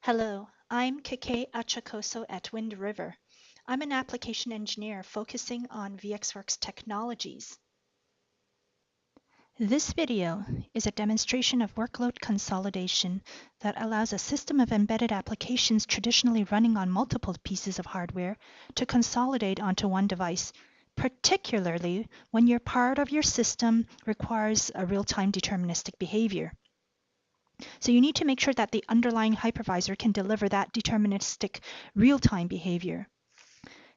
Hello, I'm Keke Achakoso at Wind River. I'm an application engineer focusing on VxWorks technologies. This video is a demonstration of workload consolidation that allows a system of embedded applications traditionally running on multiple pieces of hardware to consolidate onto one device, particularly when your part of your system requires a real-time deterministic behavior. So you need to make sure that the underlying hypervisor can deliver that deterministic real-time behavior.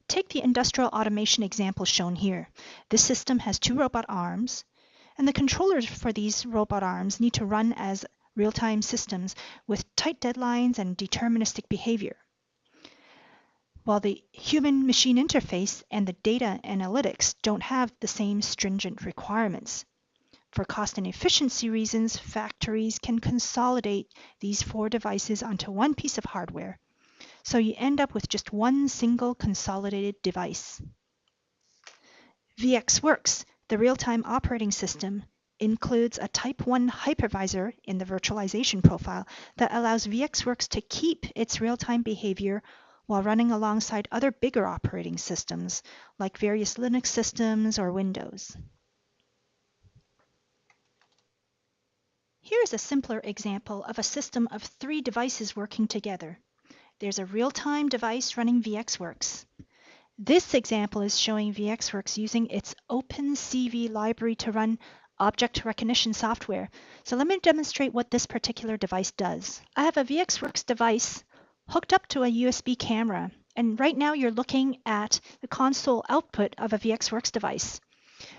Take the industrial automation example shown here. This system has two robot arms, and the controllers for these robot arms need to run as real-time systems with tight deadlines and deterministic behavior, while the human-machine interface and the data analytics don't have the same stringent requirements. For cost and efficiency reasons, factories can consolidate these four devices onto one piece of hardware. So you end up with just one single consolidated device. VxWorks, the real-time operating system, includes a Type 1 hypervisor in the virtualization profile that allows VxWorks to keep its real-time behavior while running alongside other bigger operating systems like various Linux systems or Windows. Here's a simpler example of a system of three devices working together. There's a real-time device running VxWorks. This example is showing VxWorks using its OpenCV library to run object recognition software. So let me demonstrate what this particular device does. I have a VxWorks device hooked up to a USB camera, and right now you're looking at the console output of a VxWorks device.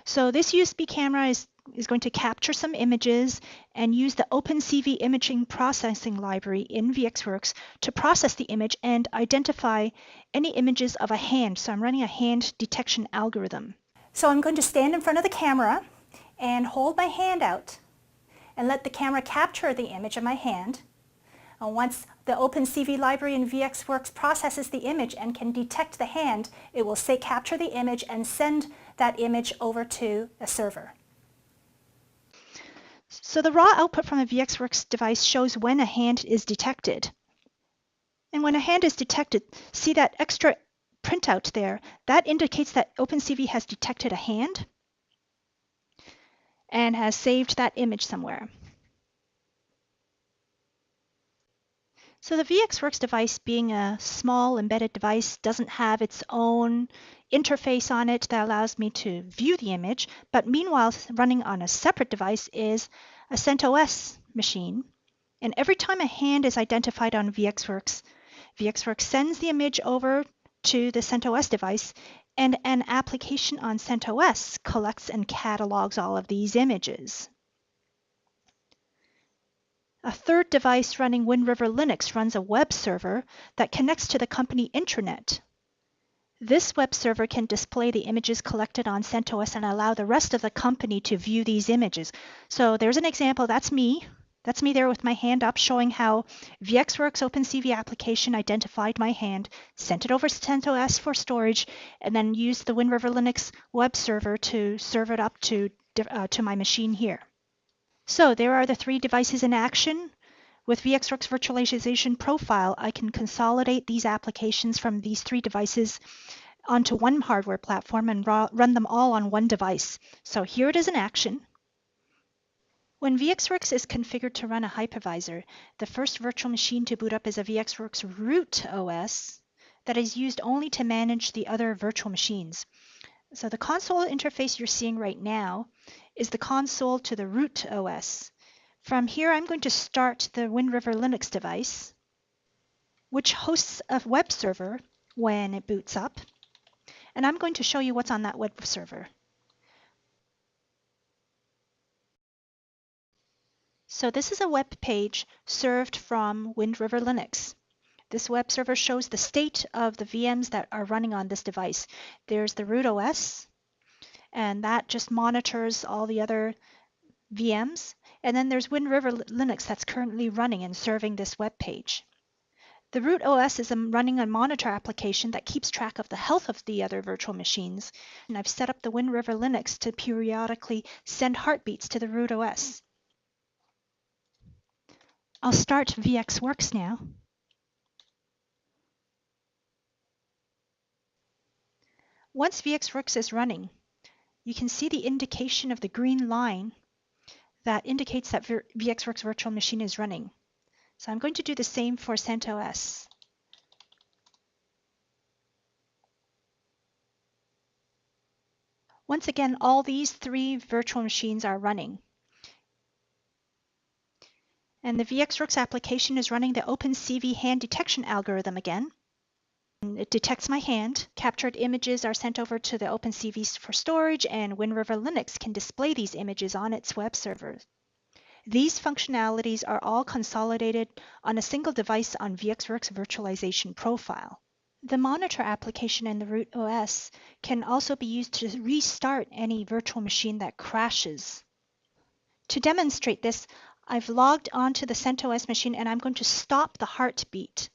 So this USB camera is going to capture some images and use the OpenCV imaging processing library in VxWorks to process the image and identify any images of a hand. So I'm running a hand detection algorithm. So I'm going to stand in front of the camera and hold my hand out and let the camera capture the image of my hand. And once the OpenCV library in VxWorks processes the image and can detect the hand, it will capture the image and send that image over to a server. So the raw output from a VxWorks device shows when a hand is detected. And when a hand is detected, see that extra printout there? That indicates that OpenCV has detected a hand and has saved that image somewhere. So the VxWorks device, being a small embedded device, doesn't have its own interface on it that allows me to view the image, but meanwhile running on a separate device is a CentOS machine. And every time a hand is identified on VxWorks, VxWorks sends the image over to the CentOS device, and an application on CentOS collects and catalogs all of these images. A third device running Wind River Linux runs a web server that connects to the company intranet. This web server can display the images collected on CentOS and allow the rest of the company to view these images. So there's an example. That's me. That's me there with my hand up, showing how VxWorks OpenCV application identified my hand, sent it over to CentOS for storage, and then used the Wind River Linux web server to serve it up to my machine here. So there are the three devices in action. With VxWorks Virtualization Profile, I can consolidate these applications from these three devices onto one hardware platform and run them all on one device. So here it is in action. When VxWorks is configured to run a hypervisor, the first virtual machine to boot up is a VxWorks root OS that is used only to manage the other virtual machines. So the console interface you're seeing right now is the console to the root OS. From here, I'm going to start the Wind River Linux device, which hosts a web server when it boots up. And I'm going to show you what's on that web server. So this is a web page served from Wind River Linux. This web server shows the state of the VMs that are running on this device. There's the root OS, and that just monitors all the other VMs. And then there's Wind River Linux that's currently running and serving this web page. The root OS is running a monitor application that keeps track of the health of the other virtual machines. And I've set up the Wind River Linux to periodically send heartbeats to the root OS. I'll start VxWorks now. Once VxWorks is running, you can see the indication of the green line that indicates that VxWorks virtual machine is running. So I'm going to do the same for CentOS. Once again, all these 3 virtual machines are running. And the VxWorks application is running the OpenCV hand detection algorithm again. It detects my hand. Captured images are sent over to the OpenCV for storage, and Wind River Linux can display these images on its web server. These functionalities are all consolidated on a single device on VxWorks Virtualization profile. The monitor application in the root OS can also be used to restart any virtual machine that crashes. To demonstrate this, I've logged onto the CentOS machine and I'm going to stop the heartbeat.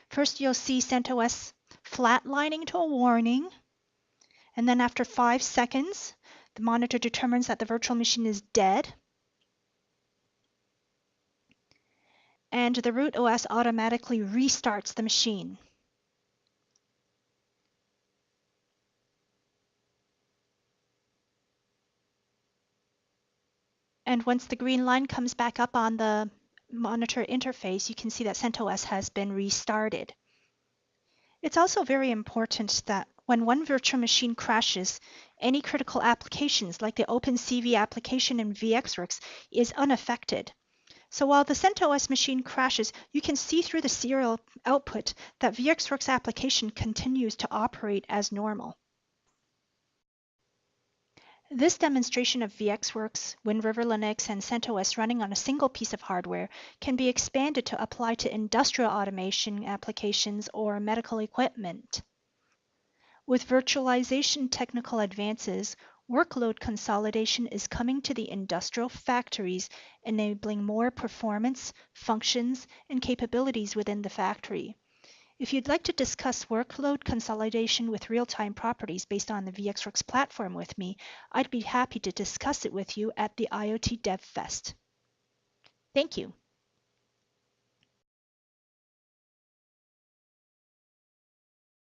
First, you'll see CentOS flatlining to a warning, and then after 5 seconds, the monitor determines that the virtual machine is dead, and the root OS automatically restarts the machine. And once the green line comes back up on the monitor interface, you can see that CentOS has been restarted. It's also very important that when one virtual machine crashes, any critical applications like the OpenCV application in VxWorks is unaffected. So while the CentOS machine crashes, you can see through the serial output that VxWorks application continues to operate as normal. This demonstration of VxWorks, Wind River Linux, and CentOS running on a single piece of hardware can be expanded to apply to industrial automation applications or medical equipment. With virtualization technical advances, workload consolidation is coming to the industrial factories, enabling more performance, functions, and capabilities within the factory. If you'd like to discuss workload consolidation with real-time properties based on the VxWorks platform with me, I'd be happy to discuss it with you at the IoT Dev Fest. Thank you.